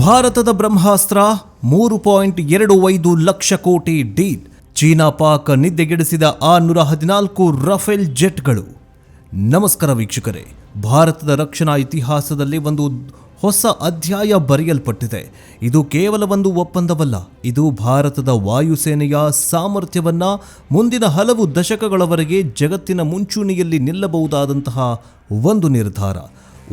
ಭಾರತದ ಬ್ರಹ್ಮಾಸ್ತ್ರ 3.25 ಲಕ್ಷ ಕೋಟಿ ಡೀಲ್. ಚೀನಾ ಪಾಕ್ ನಿದ್ದೆಗೆಡಿಸಿದ 614 ರಫೇಲ್ ಜೆಟ್ಗಳು. ನಮಸ್ಕಾರ ವೀಕ್ಷಕರೇ, ಭಾರತದ ರಕ್ಷಣಾ ಇತಿಹಾಸದಲ್ಲಿ ಒಂದು ಹೊಸ ಅಧ್ಯಾಯ ಬರೆಯಲ್ಪಟ್ಟಿದೆ. ಇದು ಕೇವಲ ಒಂದು ಒಪ್ಪಂದವಲ್ಲ, ಇದು ಭಾರತದ ವಾಯುಸೇನೆಯ ಸಾಮರ್ಥ್ಯವನ್ನ ಮುಂದಿನ ಹಲವು ದಶಕಗಳವರೆಗೆ ಜಗತ್ತಿನ ಮುಂಚೂಣಿಯಲ್ಲಿ ನಿಲ್ಲಬಹುದಾದಂತಹ ಒಂದು ನಿರ್ಧಾರ.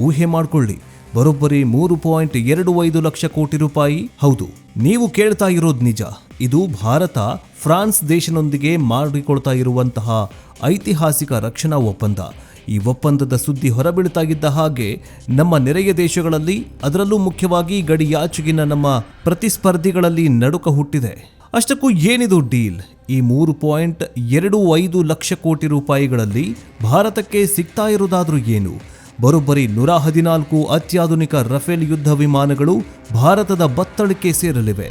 ಊಹೆ ಮಾಡಿಕೊಳ್ಳಿ, ಬರೋಬ್ಬರಿ 3.25 ಲಕ್ಷ ಕೋಟಿ ರೂಪಾಯಿ. ಹೌದು, ನೀವು ಕೇಳ್ತಾ ಇರೋದು ನಿಜ. ಇದು ಭಾರತ ಫ್ರಾನ್ಸ್ ದೇಶದೊಂದಿಗೆ ಮಾಡಿಕೊಳ್ತಾ ಇರುವಂತಹ ಐತಿಹಾಸಿಕ ರಕ್ಷಣಾ ಒಪ್ಪಂದ. ಈ ಒಪ್ಪಂದದ ಸುದ್ದಿ ಹೊರಬೀಳ್ತಾಗಿದ್ದ ಹಾಗೆ ನಮ್ಮ ನೆರೆಯ ದೇಶಗಳಲ್ಲಿ, ಅದರಲ್ಲೂ ಮುಖ್ಯವಾಗಿ ಗಡಿಯಾಚೆಗಿನ ನಮ್ಮ ಪ್ರತಿಸ್ಪರ್ಧಿಗಳಲ್ಲಿ ನಡುಕ ಹುಟ್ಟಿದೆ. ಅಷ್ಟಕ್ಕೂ ಏನಿದು ಡೀಲ್? ಈ 3.25 ಲಕ್ಷ ಕೋಟಿ ರೂಪಾಯಿಗಳಲ್ಲಿ ಭಾರತಕ್ಕೆ ಸಿಗ್ತಾ ಇರೋದಾದ್ರೂ ಏನು? ಬರೋಬ್ಬರಿ 114 ಅತ್ಯಾಧುನಿಕ ರಫೇಲ್ ಯುದ್ಧ ವಿಮಾನಗಳು ಭಾರತದ ಬತ್ತಳಿಕೆ ಸೇರಲಿವೆ.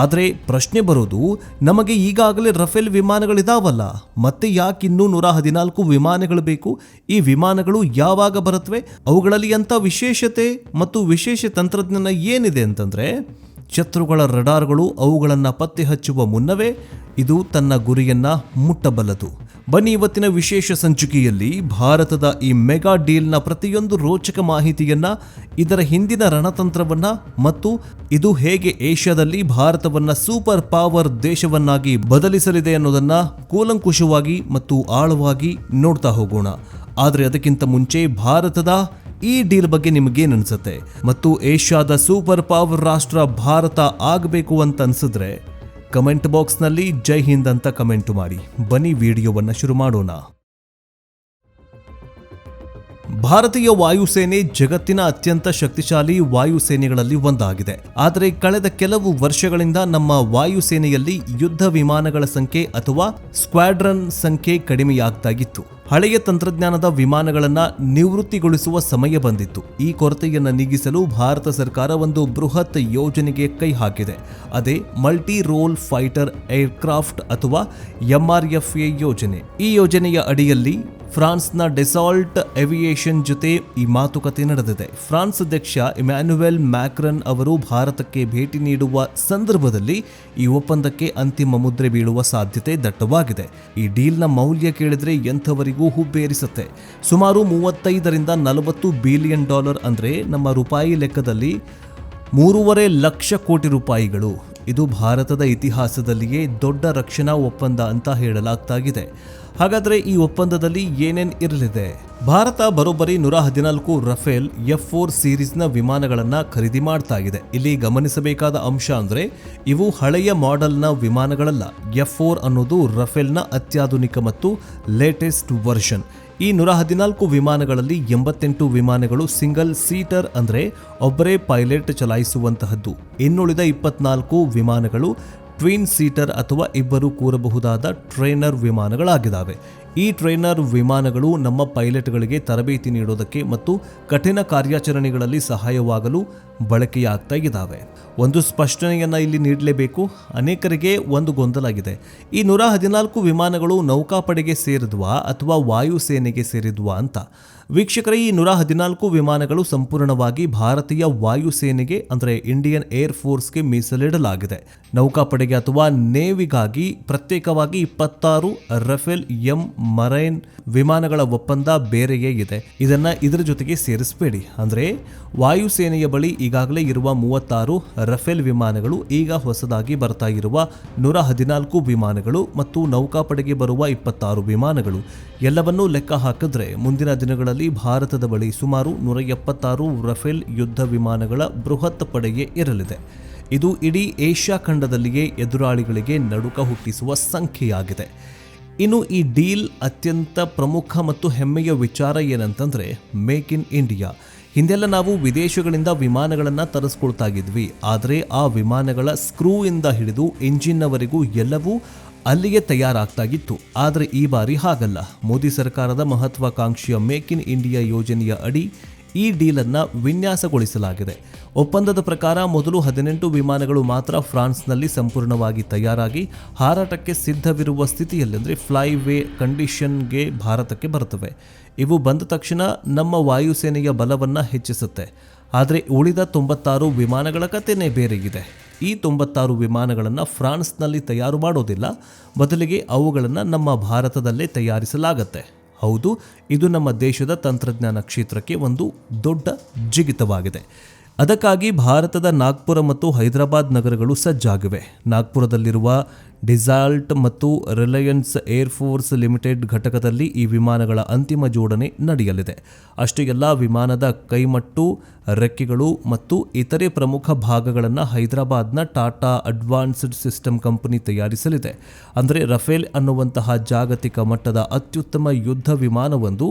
ಆದರೆ ಪ್ರಶ್ನೆ ಬರೋದು, ನಮಗೆ ಈಗಾಗಲೇ ರಫೇಲ್ ವಿಮಾನಗಳಿದಾವಲ್ಲ, ಮತ್ತೆ ಯಾಕಿನ್ನೂ 114 ವಿಮಾನಗಳು ಬೇಕು? ಈ ವಿಮಾನಗಳು ಯಾವಾಗ ಬರುತ್ತವೆ? ಅವುಗಳಲ್ಲಿ ಅಂಥ ವಿಶೇಷತೆ ಮತ್ತು ವಿಶೇಷ ತಂತ್ರಜ್ಞಾನ ಏನಿದೆ ಅಂತಂದರೆ, ಶತ್ರುಗಳ ರಡಾರ್ಗಳು ಅವುಗಳನ್ನು ಪತ್ತೆ ಹಚ್ಚುವ ಮುನ್ನವೇ ಇದು ತನ್ನ ಗುರಿಯನ್ನ ಮುಟ್ಟಬಲ್ಲದು. ಬನ್ನಿ, ಇವತ್ತಿನ ವಿಶೇಷ ಸಂಚಿಕೆಯಲ್ಲಿ ಭಾರತದ ಈ ಮೆಗಾ ಡೀಲ್ನ ಪ್ರತಿಯೊಂದು ರೋಚಕ ಮಾಹಿತಿಯನ್ನ, ಇದರ ಹಿಂದಿನ ರಣತಂತ್ರವನ್ನ ಮತ್ತು ಇದು ಹೇಗೆ ಏಷ್ಯಾದಲ್ಲಿ ಭಾರತವನ್ನ ಸೂಪರ್ ಪವರ್ ದೇಶವನ್ನಾಗಿ ಬದಲಿಸಲಿದೆ ಅನ್ನೋದನ್ನ ಕೂಲಂಕುಷವಾಗಿ ಮತ್ತು ಆಳವಾಗಿ ನೋಡ್ತಾ ಹೋಗೋಣ. ಆದರೆ ಅದಕ್ಕಿಂತ ಮುಂಚೆ ಭಾರತದ ಈ ಡೀಲ್ ಬಗ್ಗೆ ನಿಮಗೇನು ಅನ್ಸುತ್ತೆ? ಮತ್ತು ಏಷ್ಯಾದ ಸೂಪರ್ ಪವರ್ ರಾಷ್ಟ್ರ ಭಾರತ ಆಗಬೇಕು ಅಂತ ಅನ್ಸಿದ್ರೆ ಕಮೆಂಟ್ ಬಾಕ್ಸ್ನಲ್ಲಿ ಜೈ ಹಿಂದ್ ಅಂತ ಕಮೆಂಟ್ ಮಾಡಿ. ಬನ್ನಿ ವಿಡಿಯೋವನ್ನು ಶುರು ಮಾಡೋಣ. ಭಾರತೀಯ ವಾಯುಸೇನೆ ಜಗತ್ತಿನ ಅತ್ಯಂತ ಶಕ್ತಿಶಾಲಿ ವಾಯುಸೇನೆಗಳಲ್ಲಿ ಒಂದಾಗಿದೆ. ಆದರೆ ಕಳೆದ ಕೆಲವು ವರ್ಷಗಳಿಂದ ನಮ್ಮ ವಾಯುಸೇನೆಯಲ್ಲಿ ಯುದ್ಧ ವಿಮಾನಗಳ ಸಂಖ್ಯೆ ಅಥವಾ ಸ್ಕ್ವಾಡ್ರನ್ ಸಂಖ್ಯೆ ಕಡಿಮೆಯಾಗ್ತಾಗಿತ್ತು. ಹಳೆಯ ತಂತ್ರಜ್ಞಾನದ ವಿಮಾನಗಳನ್ನ ನಿವೃತ್ತಿಗೊಳಿಸುವ ಸಮಯ ಬಂದಿತ್ತು. ಈ ಕೊರತೆಯನ್ನು ನೀಗಿಸಲು ಭಾರತ ಸರ್ಕಾರ ಒಂದು ಬೃಹತ್ ಯೋಜನೆಗೆ ಕೈ ಹಾಕಿದೆ. ಅದೇ ಮಲ್ಟಿ ರೋಲ್ ಫೈಟರ್ ಏರ್ಕ್ರಾಫ್ಟ್ ಅಥವಾ MRFA ಯೋಜನೆ. ಈ ಯೋಜನೆಯ ಅಡಿಯಲ್ಲಿ ಫ್ರಾನ್ಸ್ನ ಡೆಸಾಲ್ಟ್ ಏವಿಯೇಷನ್ ಜೊತೆ ಈ ಮಾತುಕತೆ ನಡೆದಿದೆ. ಫ್ರಾನ್ಸ್ ಅಧ್ಯಕ್ಷ ಇಮ್ಯಾನ್ಯುಯಲ್ ಮ್ಯಾಕ್ರನ್ ಅವರು ಭಾರತಕ್ಕೆ ಭೇಟಿ ನೀಡುವ ಸಂದರ್ಭದಲ್ಲಿ ಈ ಒಪ್ಪಂದಕ್ಕೆ ಅಂತಿಮ ಮುದ್ರೆ ಬೀಳುವ ಸಾಧ್ಯತೆ ದಟ್ಟವಾಗಿದೆ. ಈ ಡೀಲ್ನ ಮೌಲ್ಯ ಕೇಳಿದ್ರೆ ಎಂಥವರಿಗೂ ಹುಬ್ಬೇರಿಸುತ್ತೆ. ಸುಮಾರು 35ರಿಂದ 40 ಬಿಲಿಯನ್ ಡಾಲರ್, ಅಂದರೆ ನಮ್ಮ ರೂಪಾಯಿ ಲೆಕ್ಕದಲ್ಲಿ 3.5 ಲಕ್ಷ ಕೋಟಿ ರೂಪಾಯಿಗಳು. ಇದು ಭಾರತದ ಇತಿಹಾಸದಲ್ಲಿಯೇ ದೊಡ್ಡ ರಕ್ಷಣಾ ಒಪ್ಪಂದ ಅಂತ ಹೇಳಲಾಗ್ತಾಗಿದೆ. ಹಾಗಾದರೆ ಈ ಒಪ್ಪಂದದಲ್ಲಿ ಏನೇನು ಇರಲಿದೆ? ಭಾರತ ಬರೋಬ್ಬರಿ 114 ರಫೇಲ್ F4 ಸೀರೀಸ್ನ ವಿಮಾನಗಳನ್ನು ಖರೀದಿ ಮಾಡ್ತಾ ಇದೆ. ಇಲ್ಲಿ ಗಮನಿಸಬೇಕಾದ ಅಂಶ ಅಂದರೆ, ಇವು ಹಳೆಯ ಮಾಡೆಲ್ನ ವಿಮಾನಗಳಲ್ಲ. F4 ಅನ್ನೋದು ರಫೇಲ್ನ ಅತ್ಯಾಧುನಿಕ ಮತ್ತು ಲೇಟೆಸ್ಟ್ ವರ್ಷನ್. ಈ 114 ವಿಮಾನಗಳಲ್ಲಿ 88 ವಿಮಾನಗಳು ಸಿಂಗಲ್ ಸೀಟರ್, ಅಂದರೆ ಒಬ್ಬರೇ ಪೈಲಟ್ ಚಲಾಯಿಸುವಂತಹದ್ದು. ಇನ್ನುಳಿದ 24 ವಿಮಾನಗಳು ಟ್ವಿನ್ ಸೀಟರ್ ಅಥವಾ ಇಬ್ಬರು ಕೂರಬಹುದಾದ ಟ್ರೈನರ್ ವಿಮಾನಗಳಾಗಿದ್ದಾವೆ. ಈ ಟ್ರೈನರ್ ವಿಮಾನಗಳು ನಮ್ಮ ಪೈಲಟ್ಗಳಿಗೆ ತರಬೇತಿ ನೀಡೋದಕ್ಕೆ ಮತ್ತು ಕಠಿಣ ಕಾರ್ಯಾಚರಣೆಗಳಲ್ಲಿ ಸಹಾಯವಾಗಲು ಬಳಕೆಯಾಗ್ತಾ ಇದ್ದಾವೆ. ಒಂದು ಸ್ಪಷ್ಟನೆಯನ್ನು ಇಲ್ಲಿ ನೀಡಲೇಬೇಕು. ಅನೇಕರಿಗೆ ಒಂದು ಗೊಂದಲ ಆಗಿದೆ. ಈ 114 ವಿಮಾನಗಳು ನೌಕಾಪಡೆಗೆ ಸೇರಿದ್ವಾ ಅಥವಾ ವಾಯುಸೇನೆಗೆ ಸೇರಿದ್ವಾ ಅಂತ. ವೀಕ್ಷಕರೇ, ಈ 114 ವಿಮಾನಗಳು ಸಂಪೂರ್ಣವಾಗಿ ಭಾರತೀಯ ವಾಯುಸೇನೆಗೆ, ಅಂದರೆ ಇಂಡಿಯನ್ ಏರ್ ಫೋರ್ಸ್ಗೆ ಮೀಸಲಿಡಲಾಗಿದೆ. ನೌಕಾಪಡೆಗೆ ಅಥವಾ ನೇವಿಗಾಗಿ ಪ್ರತ್ಯೇಕವಾಗಿ 26 ರಫೇಲ್ ಮರೈನ್ ವಿಮಾನಗಳ ಒಪ್ಪಂದ ಬೇರೆಯೇ ಇದೆ. ಇದರ ಜೊತೆಗೆ ಸೇರಿಸಬೇಡಿ. ಅಂದರೆ ವಾಯುಸೇನೆಯ ಬಳಿ ಈಗಾಗಲೇ ಇರುವ 36 ರಫೇಲ್ ವಿಮಾನಗಳು, ಈಗ ಹೊಸದಾಗಿ ಬರ್ತಾ ಇರುವ 114 ವಿಮಾನಗಳು ಮತ್ತು ನೌಕಾಪಡೆಗೆ ಬರುವ 26 ವಿಮಾನಗಳು ಎಲ್ಲವನ್ನೂ ಲೆಕ್ಕ ಹಾಕಿದ್ರೆ ಮುಂದಿನ ದಿನಗಳಲ್ಲಿ ಭಾರತದ ಬಳಿ ಸುಮಾರು 176 ರಫೇಲ್ ಯುದ್ಧ ವಿಮಾನಗಳ ಬೃಹತ್ ಪಡೆಯೇ ಇರಲಿದೆ. ಇದು ಇಡೀ ಏಷ್ಯಾ ಖಂಡದಲ್ಲಿಯೇ ಎದುರಾಳಿಗಳಿಗೆ ನಡುಕ ಹುಟ್ಟಿಸುವ ಸಂಖ್ಯೆಯಾಗಿದೆ. ಇನ್ನು ಈ ಡೀಲ್ ಅತ್ಯಂತ ಪ್ರಮುಖ ಮತ್ತು ಹೆಮ್ಮೆಯ ವಿಚಾರ ಏನಂತಂದ್ರೆ, ಮೇಕ್ ಇನ್ ಇಂಡಿಯಾ. ಹಿಂದೆಲ್ಲ ನಾವು ವಿದೇಶಗಳಿಂದ ವಿಮಾನಗಳನ್ನು ತರಿಸ್ಕೊಳ್ತಾ ಇದ್ವಿ. ಆದರೆ ಆ ವಿಮಾನಗಳ ಸ್ಕ್ರೂ ಇಂದ ಹಿಡಿದು ಇಂಜಿನ್ನವರೆಗೂ ಎಲ್ಲವೂ ಅಲ್ಲಿಯೇ ತಯಾರಾಗ್ತಾಗಿತ್ತು. ಆದರೆ ಈ ಬಾರಿ ಹಾಗಲ್ಲ. ಮೋದಿ ಸರ್ಕಾರದ ಮಹತ್ವಾಕಾಂಕ್ಷೆಯ ಮೇಕ್ ಇನ್ ಇಂಡಿಯಾ ಯೋಜನೆಯ ಅಡಿ ಈ ಡೀಲನ್ನು ವಿನ್ಯಾಸಗೊಳಿಸಲಾಗಿದೆ. ಒಪ್ಪಂದದ ಪ್ರಕಾರ ಮೊದಲು 18 ವಿಮಾನಗಳು ಮಾತ್ರ ಫ್ರಾನ್ಸ್ನಲ್ಲಿ ಸಂಪೂರ್ಣವಾಗಿ ತಯಾರಾಗಿ ಹಾರಾಟಕ್ಕೆ ಸಿದ್ಧವಿರುವ ಸ್ಥಿತಿಯಲ್ಲಿ, ಫ್ಲೈವೇ ಕಂಡೀಷನ್ಗೆ ಭಾರತಕ್ಕೆ ಬರುತ್ತವೆ. ಇವು ಬಂದ ತಕ್ಷಣ ನಮ್ಮ ವಾಯುಸೇನೆಯ ಬಲವನ್ನು ಹೆಚ್ಚಿಸುತ್ತೆ. ಆದರೆ ಉಳಿದ 96 ವಿಮಾನಗಳ ಕಥೆನೇ ಬೇರೆಗಿದೆ. ಈ 96 ವಿಮಾನಗಳನ್ನು ಫ್ರಾನ್ಸ್ನಲ್ಲಿ ತಯಾರು ಮಾಡೋದಿಲ್ಲ, ಬದಲಿಗೆ ಅವುಗಳನ್ನು ನಮ್ಮ ಭಾರತದಲ್ಲೇ ತಯಾರಿಸಲಾಗತ್ತೆ. ಹೌದು, ಇದು ನಮ್ಮ ದೇಶದ ತಂತ್ರಜ್ಞಾನ ಕ್ಷೇತ್ರಕ್ಕೆ ಒಂದು ದೊಡ್ಡ ಜಿಗಿತವಾಗಿದೆ. ಅದಕ್ಕಾಗಿ ಭಾರತದ ನಾಗ್ಪುರ ಮತ್ತು ಹೈದರಾಬಾದ್ ನಗರಗಳು ಸಜ್ಜಾಗಿವೆ. ನಾಗ್ಪುರದಲ್ಲಿರುವ ಡಿಸಾಲ್ಟ್ ಮತ್ತು ರಿಲಯನ್ಸ್ ಏರ್ಫೋರ್ಸ್ ಲಿಮಿಟೆಡ್ ಘಟಕದಲ್ಲಿ ಈ ವಿಮಾನಗಳ ಅಂತಿಮ ಜೋಡಣೆ ನಡೆಯಲಿದೆ. ಅಷ್ಟೇ ಅಲ್ಲ, ವಿಮಾನದ ಕೈಮಟ್ಟು, ರೆಕ್ಕೆಗಳು ಮತ್ತು ಇತರೆ ಪ್ರಮುಖ ಭಾಗಗಳನ್ನು ಹೈದರಾಬಾದ್ನ ಟಾಟಾ ಅಡ್ವಾನ್ಸ್ಡ್ ಸಿಸ್ಟಮ್ ಕಂಪನಿ ತಯಾರಿಸಲಿದೆ. ಅಂದರೆ ರಫೇಲ್ ಅನ್ನುವಂತಹ ಜಾಗತಿಕ ಮಟ್ಟದ ಅತ್ಯುತ್ತಮ ಯುದ್ಧ ವಿಮಾನವೊಂದು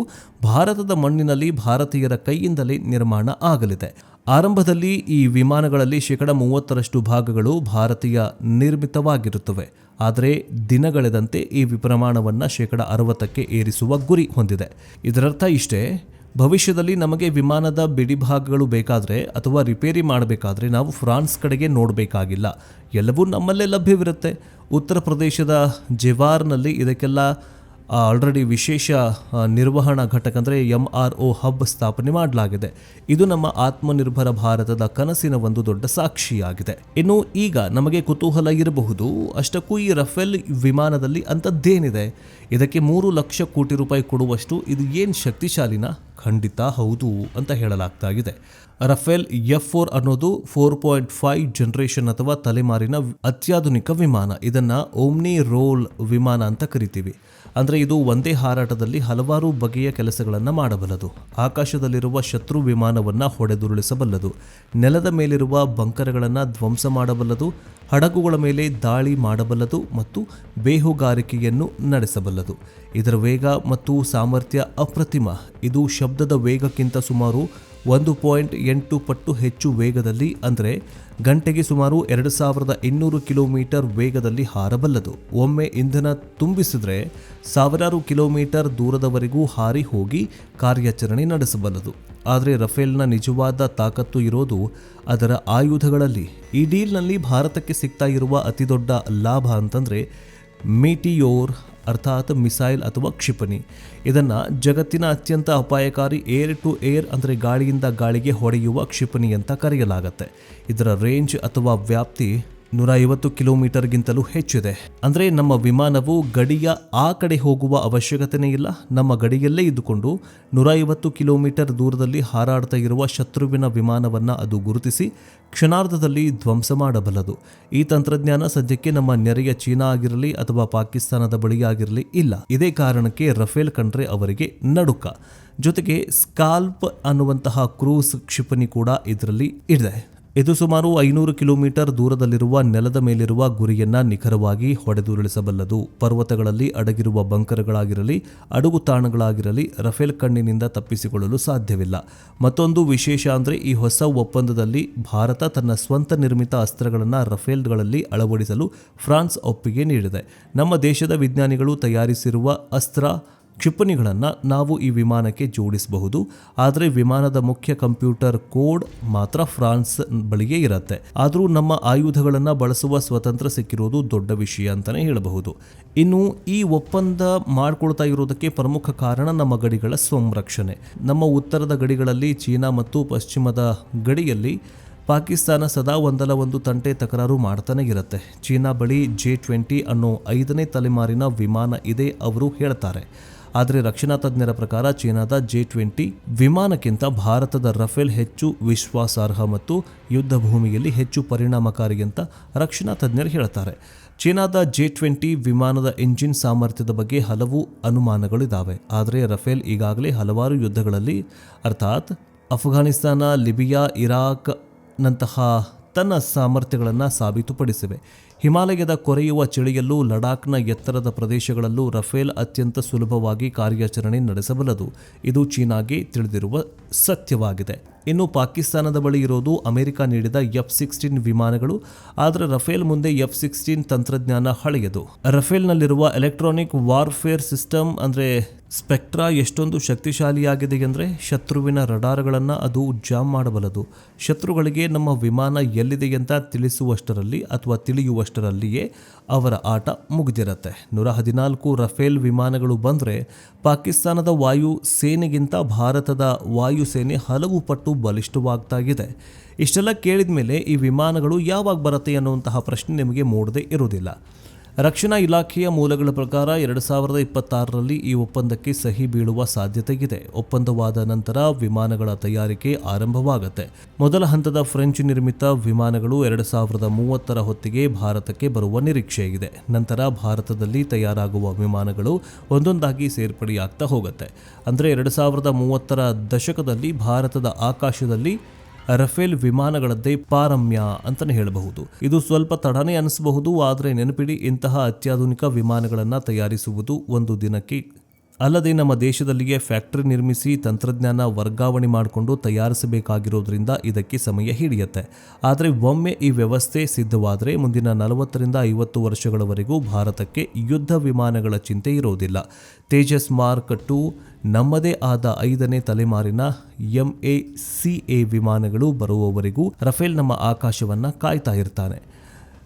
ಭಾರತದ ಮಣ್ಣಿನಲ್ಲಿ ಭಾರತೀಯರ ಕೈಯಿಂದಲೇ ನಿರ್ಮಾಣ ಆಗಲಿದೆ. ಆರಂಭದಲ್ಲಿ ಈ ವಿಮಾನಗಳಲ್ಲಿ 30% ಭಾಗಗಳು ಭಾರತೀಯ ನಿರ್ಮಿತವಾಗಿರುತ್ತವೆ. ಆದರೆ ದಿನಗಳೆದಂತೆ ಈ ಪ್ರಮಾಣವನ್ನು 60% ಏರಿಸುವ ಗುರಿ ಹೊಂದಿದೆ. ಇದರರ್ಥ ಇಷ್ಟೇ, ಭವಿಷ್ಯದಲ್ಲಿ ನಮಗೆ ವಿಮಾನದ ಬಿಡಿಭಾಗಗಳು ಬೇಕಾದರೆ ಅಥವಾ ರಿಪೇರಿ ಮಾಡಬೇಕಾದ್ರೆ ನಾವು ಫ್ರಾನ್ಸ್ ಕಡೆಗೆ ನೋಡಬೇಕಾಗಿಲ್ಲ. ಎಲ್ಲವೂ ನಮ್ಮಲ್ಲೇ ಲಭ್ಯವಿರುತ್ತೆ. ಉತ್ತರ ಪ್ರದೇಶದ ಜೆವಾರ್ನಲ್ಲಿ ಇದಕ್ಕೆಲ್ಲ ಆಲ್ರೆಡಿ ವಿಶೇಷ ನಿರ್ವಹಣಾ ಘಟಕ ಅಂದರೆ MRO ಹಬ್ ಸ್ಥಾಪನೆ ಮಾಡಲಾಗಿದೆ. ಇದು ನಮ್ಮ ಆತ್ಮನಿರ್ಭರ ಭಾರತದ ಕನಸಿನ ಒಂದು ದೊಡ್ಡ ಸಾಕ್ಷಿಯಾಗಿದೆ. ಇನ್ನು ಈಗ ನಮಗೆ ಕುತೂಹಲ ಇರಬಹುದು, ಅಷ್ಟಕ್ಕೂ ಈ ರಫೇಲ್ ವಿಮಾನದಲ್ಲಿ ಅಂಥದ್ದೇನಿದೆ? ಇದಕ್ಕೆ 3 ಲಕ್ಷ ಕೋಟಿ ರೂಪಾಯಿ ಕೊಡುವಷ್ಟು ಇದು ಏನು ಶಕ್ತಿಶಾಲಿನ? ಖಂಡಿತ ಹೌದು ಅಂತ ಹೇಳಲಾಗ್ತಾ ಇದೆ. ರಫೇಲ್ F4 ಅನ್ನೋದು 4.5 ಜನರೇಷನ್ ಅಥವಾ ತಲೆಮಾರಿನ ಅತ್ಯಾಧುನಿಕ ವಿಮಾನ. ಇದನ್ನು ಓಮ್ನಿ ರೋಲ್ ವಿಮಾನ ಅಂತ ಕರಿತೀವಿ. ಅಂದರೆ ಇದು ಒಂದೇ ಹಾರಾಟದಲ್ಲಿ ಹಲವಾರು ಬಗೆಯ ಕೆಲಸಗಳನ್ನು ಮಾಡಬಲ್ಲದು. ಆಕಾಶದಲ್ಲಿರುವ ಶತ್ರು ವಿಮಾನವನ್ನು ಹೊಡೆದುರುಳಿಸಬಲ್ಲದು, ನೆಲದ ಮೇಲಿರುವ ಬಂಕರ್ಗಳನ್ನು ಧ್ವಂಸ ಮಾಡಬಲ್ಲದು, ಹಡಗುಗಳ ಮೇಲೆ ದಾಳಿ ಮಾಡಬಲ್ಲದು ಮತ್ತು ಬೇಹುಗಾರಿಕೆಯನ್ನು ನಡೆಸಬಲ್ಲದು. ಇದರ ವೇಗ ಮತ್ತು ಸಾಮರ್ಥ್ಯ ಅಪ್ರತಿಮ. ಇದು ಶಬ್ದದ ವೇಗಕ್ಕಿಂತ ಸುಮಾರು 1.8 ಪಟ್ಟು ಹೆಚ್ಚು ವೇಗದಲ್ಲಿ, ಅಂದರೆ ಗಂಟೆಗೆ ಸುಮಾರು 2200 ಕಿಲೋಮೀಟರ್ ವೇಗದಲ್ಲಿ ಹಾರಬಲ್ಲದು. ಒಮ್ಮೆ ಇಂಧನ ತುಂಬಿಸಿದರೆ ಸಾವಿರಾರು ಕಿಲೋಮೀಟರ್ ದೂರದವರೆಗೂ ಹಾರಿ ಹೋಗಿ ಕಾರ್ಯಾಚರಣೆ ನಡೆಸಬಲ್ಲದು. ಆದರೆ ರಫೇಲ್ನ ನಿಜವಾದ ತಾಕತ್ತು ಇರೋದು ಅದರ ಆಯುಧಗಳಲ್ಲಿ. ಈ ಡೀಲ್ನಲ್ಲಿ ಭಾರತಕ್ಕೆ ಸಿಗ್ತಾ ಇರುವ ಅತಿದೊಡ್ಡ ಲಾಭ ಅಂತಂದರೆ ಮೀಟಿಯೋರ್ ಅರ್ಥಾತ್ ಮಿಸೈಲ್ ಅಥವಾ ಕ್ಷಿಪಣಿ. ಇದನ್ನು ಜಗತ್ತಿನ ಅತ್ಯಂತ ಅಪಾಯಕಾರಿ ಏರ್ ಟು ಏರ್ ಅಂದರೆ ಗಾಳಿಯಿಂದ ಗಾಳಿಗೆ ಹೊಡೆಯುವ ಕ್ಷಿಪಣಿ ಅಂತ ಕರೆಯಲಾಗುತ್ತೆ. ಇದರ ರೇಂಜ್ ಅಥವಾ ವ್ಯಾಪ್ತಿ 150 ಕಿಲೋಮೀಟರ್ಗಿಂತಲೂ ಹೆಚ್ಚಿದೆ. ಅಂದರೆ ನಮ್ಮ ವಿಮಾನವು ಗಡಿಯ ಆ ಕಡೆ ಹೋಗುವ ಅವಶ್ಯಕತೆಯೇ ಇಲ್ಲ. ನಮ್ಮ ಗಡಿಯಲ್ಲೇ ಇದ್ದುಕೊಂಡು 150 ಕಿಲೋಮೀಟರ್ ದೂರದಲ್ಲಿ ಹಾರಾಡ್ತಾ ಇರುವ ಶತ್ರುವಿನ ವಿಮಾನವನ್ನು ಅದು ಗುರುತಿಸಿ ಕ್ಷಣಾರ್ಧದಲ್ಲಿ ಧ್ವಂಸ ಮಾಡಬಲ್ಲದು. ಈ ತಂತ್ರಜ್ಞಾನ ಸದ್ಯಕ್ಕೆ ನಮ್ಮ ನೆರೆಯ ಚೀನಾ ಆಗಿರಲಿ ಅಥವಾ ಪಾಕಿಸ್ತಾನದ ಬಳಿಯಾಗಿರಲಿ ಇಲ್ಲ. ಇದೇ ಕಾರಣಕ್ಕೆ ರಫೇಲ್ ಕಂಡ್ರೆ ಅವರಿಗೆ ನಡುಕ. ಜೊತೆಗೆ ಸ್ಕಾಲ್ಪ್ ಅನ್ನುವಂತಹ ಕ್ರೂಸ್ ಕ್ಷಿಪಣಿ ಕೂಡ ಇದರಲ್ಲಿ ಇದೆ. ಇದು ಸುಮಾರು 500 ಕಿಲೋಮೀಟರ್ ದೂರದಲ್ಲಿರುವ ನೆಲದ ಮೇಲಿರುವ ಗುರಿಯನ್ನು ನಿಖರವಾಗಿ ಹೊಡೆದುರುಳಿಸಬಲ್ಲದು. ಪರ್ವತಗಳಲ್ಲಿ ಅಡಗಿರುವ ಬಂಕರ್ಗಳಾಗಿರಲಿ, ಅಡುಗುತಾಣಗಳಾಗಿರಲಿ ರಫೇಲ್ ಕಣ್ಣಿನಿಂದ ತಪ್ಪಿಸಿಕೊಳ್ಳಲು ಸಾಧ್ಯವಿಲ್ಲ. ಮತ್ತೊಂದು ವಿಶೇಷ ಅಂದರೆ ಈ ಹೊಸ ಒಪ್ಪಂದದಲ್ಲಿ ಭಾರತ ತನ್ನ ಸ್ವಂತ ನಿರ್ಮಿತ ಅಸ್ತ್ರಗಳನ್ನು ರಫೇಲ್ಗಳಲ್ಲಿ ಅಳವಡಿಸಲು ಫ್ರಾನ್ಸ್ ಒಪ್ಪಿಗೆ ನೀಡಿದೆ. ನಮ್ಮ ದೇಶದ ವಿಜ್ಞಾನಿಗಳು ತಯಾರಿಸಿರುವ ಅಸ್ತ್ರ ಕ್ಷಿಪಣಿಗಳನ್ನು ನಾವು ಈ ವಿಮಾನಕ್ಕೆ ಜೋಡಿಸಬಹುದು. ಆದರೆ ವಿಮಾನದ ಮುಖ್ಯ ಕಂಪ್ಯೂಟರ್ ಕೋಡ್ ಮಾತ್ರ ಫ್ರಾನ್ಸ್ ಬಳಿಗೆ ಇರುತ್ತೆ. ಆದರೂ ನಮ್ಮ ಆಯುಧಗಳನ್ನು ಬಳಸುವ ಸ್ವತಂತ್ರ ಸಿಕ್ಕಿರೋದು ದೊಡ್ಡ ವಿಷಯ ಅಂತಲೇ ಹೇಳಬಹುದು. ಇನ್ನು ಈ ಒಪ್ಪಂದ ಮಾಡಿಕೊಳ್ತಾ ಇರೋದಕ್ಕೆ ಪ್ರಮುಖ ಕಾರಣ ನಮ್ಮ ಗಡಿಗಳ ಸಂರಕ್ಷಣೆ. ನಮ್ಮ ಉತ್ತರದ ಗಡಿಗಳಲ್ಲಿ ಚೀನಾ ಮತ್ತು ಪಶ್ಚಿಮದ ಗಡಿಯಲ್ಲಿ ಪಾಕಿಸ್ತಾನ ಸದಾ ಒಂದಲ್ಲ ಒಂದು ತಂಟೆ ತಕರಾರು ಮಾಡ್ತಾನೆ ಇರುತ್ತೆ. ಚೀನಾ ಬಳಿ J-20 ಅನ್ನೋ 5ನೇ ತಲೆಮಾರಿನ ವಿಮಾನ ಇದೆ ಅವರು ಹೇಳ್ತಾರೆ. ಆದರೆ ರಕ್ಷಣಾ ತಜ್ಞರ ಪ್ರಕಾರ ಚೀನಾದ J-20 ವಿಮಾನಕ್ಕಿಂತ ಭಾರತದ ರಫೇಲ್ ಹೆಚ್ಚು ವಿಶ್ವಾಸಾರ್ಹ ಮತ್ತು ಯುದ್ಧ ಭೂಮಿಯಲ್ಲಿ ಹೆಚ್ಚು ಪರಿಣಾಮಕಾರಿ ಅಂತ ರಕ್ಷಣಾ ತಜ್ಞರು ಹೇಳ್ತಾರೆ. ಚೀನಾದ J-20 ವಿಮಾನದ ಎಂಜಿನ್ ಸಾಮರ್ಥ್ಯದ ಬಗ್ಗೆ ಹಲವು ಅನುಮಾನಗಳಿದ್ದಾವೆ. ಆದರೆ ರಫೇಲ್ ಈಗಾಗಲೇ ಹಲವಾರು ಯುದ್ಧಗಳಲ್ಲಿ ಅರ್ಥಾತ್ ಅಫ್ಘಾನಿಸ್ತಾನ, ಲಿಬಿಯಾ, ಇರಾಕ್ ನಂತಹ ತನ್ನ ಸಾಮರ್ಥ್ಯಗಳನ್ನು ಸಾಬೀತುಪಡಿಸಿವೆ. ಹಿಮಾಲಯದ ಕೊರೆಯುವ ಚಳಿಯಲ್ಲೂ ಲಡಾಖ್ನ ಎತ್ತರದ ಪ್ರದೇಶಗಳಲ್ಲೂ ರಫೇಲ್ ಅತ್ಯಂತ ಸುಲಭವಾಗಿ ಕಾರ್ಯಾಚರಣೆ ನಡೆಸಬಲ್ಲದು. ಇದು ಚೀನಾಗೆ ತಿಳಿದಿರುವ ಸತ್ಯವಾಗಿದೆ. ಇನ್ನು ಪಾಕಿಸ್ತಾನದ ಬಳಿ ಇರೋದು ಅಮೆರಿಕ ನೀಡಿದ F-16 ವಿಮಾನಗಳು. ಆದರೆ ರಫೇಲ್ ಮುಂದೆ F-16 ತಂತ್ರಜ್ಞಾನ ಹಳೆಯದು. ರಫೇಲ್ನಲ್ಲಿರುವ ಎಲೆಕ್ಟ್ರಾನಿಕ್ ವಾರ್ಫೇರ್ ಸಿಸ್ಟಮ್ ಅಂದರೆ ಸ್ಪೆಕ್ಟ್ರಾ ಎಷ್ಟೊಂದು ಶಕ್ತಿಶಾಲಿಯಾಗಿದೆ ಅಂದರೆ ಶತ್ರುವಿನ ರಡಾರ್ಗಳನ್ನು ಅದು ಜಾಮ್ ಮಾಡಬಲ್ಲದು. ಶತ್ರುಗಳಿಗೆ ನಮ್ಮ ವಿಮಾನ ಎಲ್ಲಿದೆ ಅಂತ ತಿಳಿಸುವಷ್ಟರಲ್ಲಿ ಅಥವಾ ತಿಳಿಯುವಷ್ಟರಲ್ಲಿಯೇ ಅವರ ಆಟ ಮುಗಿದಿರುತ್ತೆ. 114 ರಫೇಲ್ ವಿಮಾನಗಳು ಬಂದರೆ ಪಾಕಿಸ್ತಾನದ ವಾಯು ಸೇನೆಗಿಂತ ಭಾರತದ ವಾಯುಸೇನೆ ಹಲವು ಪಟ್ಟು ಬಲಿಷ್ಠವಾಗ್ತಾ ಇದೆ. ಇಷ್ಟೆಲ್ಲ ಕೇಳಿದ ಮೇಲೆ ಈ ವಿಮಾನಗಳು ಯಾವಾಗ ಬರುತ್ತೆ ಅನ್ನುವಂತಹ ಪ್ರಶ್ನೆ ನಿಮಗೆ ಮೂಡದೇ ಇರುವುದಿಲ್ಲ. ರಕ್ಷಣಾ ಇಲಾಖೆಯ ಮೂಲಗಳ ಪ್ರಕಾರ 2026ರಲ್ಲಿ ಈ ಒಪ್ಪಂದಕ್ಕೆ ಸಹಿ ಬೀಳುವ ಸಾಧ್ಯತೆ ಇದೆ. ಒಪ್ಪಂದವಾದ ನಂತರ ವಿಮಾನಗಳ ತಯಾರಿಕೆ ಆರಂಭವಾಗುತ್ತೆ. ಮೊದಲ ಹಂತದ ಫ್ರೆಂಚ್ ನಿರ್ಮಿತ ವಿಮಾನಗಳು 2030ರ ಹೊತ್ತಿಗೆ ಭಾರತಕ್ಕೆ ಬರುವ ನಿರೀಕ್ಷೆ ಇದೆ. ನಂತರ ಭಾರತದಲ್ಲಿ ತಯಾರಾಗುವ ವಿಮಾನಗಳು ಒಂದೊಂದಾಗಿ ಸೇರ್ಪಡೆಯಾಗ್ತಾ ಹೋಗುತ್ತೆ. ಅಂದರೆ 2030ರ ದಶಕದಲ್ಲಿ ಭಾರತದ ಆಕಾಶದಲ್ಲಿ ರಫೇಲ್ ವಿಮಾನಗಳದ್ದೇ ಪಾರಮ್ಯ ಅಂತಲೇ ಹೇಳಬಹುದು. ಇದು ಸ್ವಲ್ಪ ತಡನೇ ಅನಿಸಬಹುದು, ಆದರೆ ನೆನಪಿಡಿ, ಇಂತಹ ಅತ್ಯಾಧುನಿಕ ವಿಮಾನಗಳನ್ನು ತಯಾರಿಸುವುದು ಒಂದು ದಿನಕ್ಕೆ ಅಲ್ಲದೆ ನಮ್ಮ ದೇಶದಲ್ಲಿಯೇ ಫ್ಯಾಕ್ಟರಿ ನಿರ್ಮಿಸಿ ತಂತ್ರಜ್ಞಾನ ವರ್ಗಾವಣೆ ಮಾಡಿಕೊಂಡು ತಯಾರಿಸಬೇಕಾಗಿರೋದ್ರಿಂದ ಇದಕ್ಕೆ ಸಮಯ ಹಿಡಿಯುತ್ತೆ. ಆದರೆ ಒಮ್ಮೆ ಈ ವ್ಯವಸ್ಥೆ ಸಿದ್ಧವಾದರೆ ಮುಂದಿನ 40ರಿಂದ 50 ವರ್ಷಗಳವರೆಗೂ ಭಾರತಕ್ಕೆ ಯುದ್ಧ ವಿಮಾನಗಳ ಚಿಂತೆ ಇರೋದಿಲ್ಲ. ತೇಜಸ್ ಮಾರ್ಕ್ 2 ನಮ್ಮದೇ ಆದ 5ನೇ ತಲೆಮಾರಿನ MACA ವಿಮಾನಗಳು ಬರುವವರೆಗೂ ರಫೇಲ್ ನಮ್ಮ ಆಕಾಶವನ್ನು ಕಾಯ್ತಾ ಇರ್ತಾನೆ.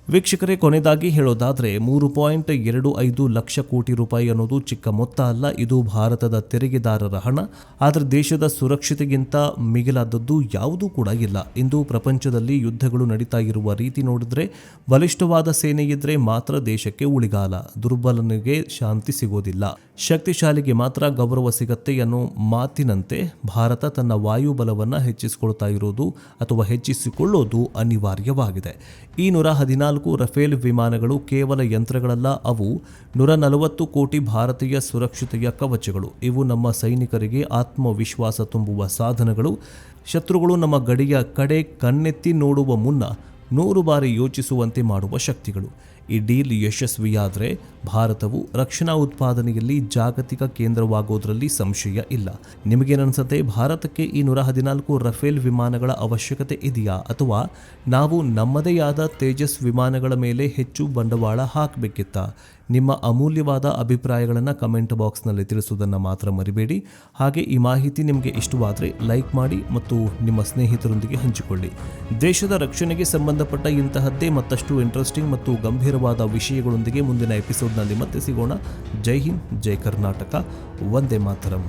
ವೀಕ್ಷಕರೇ, ಕೊನೆಯದಾಗಿ ಹೇಳೋದಾದರೆ 3.25 ಲಕ್ಷ ಕೋಟಿ ರೂಪಾಯಿ ಅನ್ನೋದು ಚಿಕ್ಕ ಮೊತ್ತ ಅಲ್ಲ. ಇದು ಭಾರತದ ತೆರಿಗೆದಾರರ ಹಣ. ಆದರೆ ದೇಶದ ಸುರಕ್ಷತೆಗಿಂತ ಮಿಗಿಲಾದದ್ದು ಯಾವುದೂ ಕೂಡ ಇಲ್ಲ. ಇಂದು ಪ್ರಪಂಚದಲ್ಲಿ ಯುದ್ಧಗಳು ನಡೀತಾ ಇರುವ ರೀತಿ ನೋಡಿದ್ರೆ ಬಲಿಷ್ಠವಾದ ಸೇನೆ ಇದ್ರೆ ಮಾತ್ರ ದೇಶಕ್ಕೆ ಉಳಿಗಾಲ. ದುರ್ಬಲನಿಗೆ ಶಾಂತಿ ಸಿಗೋದಿಲ್ಲ, ಶಕ್ತಿಶಾಲಿಗೆ ಮಾತ್ರ ಗೌರವ ಸಿಗತ್ತೆ ಅನ್ನೋ ಮಾತಿನಂತೆ ಭಾರತ ತನ್ನ ವಾಯುಬಲವನ್ನು ಹೆಚ್ಚಿಸಿಕೊಳ್ತಾ ಇರೋದು ಅಥವಾ ಹೆಚ್ಚಿಸಿಕೊಳ್ಳೋದು ಅನಿವಾರ್ಯವಾಗಿದೆ. ಈ 114 ರಫೇಲ್ ವಿಮಾನಗಳು ಕೇವಲ ಯಂತ್ರಗಳಲ್ಲ, ಅವು 140 ಕೋಟಿ ಭಾರತೀಯ ಸುರಕ್ಷತೆಯ ಕವಚಗಳು. ಇವು ನಮ್ಮ ಸೈನಿಕರಿಗೆ ಆತ್ಮವಿಶ್ವಾಸ ತುಂಬುವ ಸಾಧನಗಳು. ಶತ್ರುಗಳು ನಮ್ಮ ಗಡಿಯ ಕಡೆ ಕಣ್ಣೆತ್ತಿ ನೋಡುವ ಮುನ್ನ 100 ಬಾರಿ ಯೋಚಿಸುವಂತೆ ಮಾಡುವ ಶಕ್ತಿಗಳು. ಈ ಡೀಲ್ ಯಶಸ್ವಿಯಾದರೆ ಭಾರತವು ರಕ್ಷಣಾ ಉತ್ಪಾದನೆಯಲ್ಲಿ ಜಾಗತಿಕ ಕೇಂದ್ರವಾಗೋದ್ರಲ್ಲಿ ಸಂಶಯ ಇಲ್ಲ. ನಿಮಗೇನನ್ಸುತ್ತೆ? ಭಾರತಕ್ಕೆ ಈ 114 ರಫೇಲ್ ವಿಮಾನಗಳ ಅವಶ್ಯಕತೆ ಇದೆಯಾ, ಅಥವಾ ನಾವು ನಮ್ಮದೇ ಆದ ತೇಜಸ್ ವಿಮಾನಗಳ ಮೇಲೆ ಹೆಚ್ಚು ಬಂಡವಾಳ ಹಾಕಬೇಕಿತ್ತಾ? ನಿಮ್ಮ ಅಮೂಲ್ಯವಾದ ಅಭಿಪ್ರಾಯಗಳನ್ನು ಕಮೆಂಟ್ ಬಾಕ್ಸ್ನಲ್ಲಿ ತಿಳಿಸುವುದನ್ನು ಮಾತ್ರ ಮರಿಬೇಡಿ. ಹಾಗೆ ಈ ಮಾಹಿತಿ ನಿಮಗೆ ಇಷ್ಟವಾದರೆ ಲೈಕ್ ಮಾಡಿ ಮತ್ತು ನಿಮ್ಮ ಸ್ನೇಹಿತರೊಂದಿಗೆ ಹಂಚಿಕೊಳ್ಳಿ. ದೇಶದ ರಕ್ಷಣೆಗೆ ಸಂಬಂಧಪಟ್ಟ ಇಂತಹದ್ದೇ ಮತ್ತಷ್ಟು ಇಂಟ್ರೆಸ್ಟಿಂಗ್ ಮತ್ತು ಗಂಭೀರವಾದ ವಿಷಯಗಳೊಂದಿಗೆ ಮುಂದಿನ ಎಪಿಸೋಡ್ನಲ್ಲಿ ಮತ್ತೆ ಸಿಗೋಣ. ಜೈ ಹಿಂದ್, ಜೈ ಕರ್ನಾಟಕ, ವಂದೇ ಮಾತರಂ.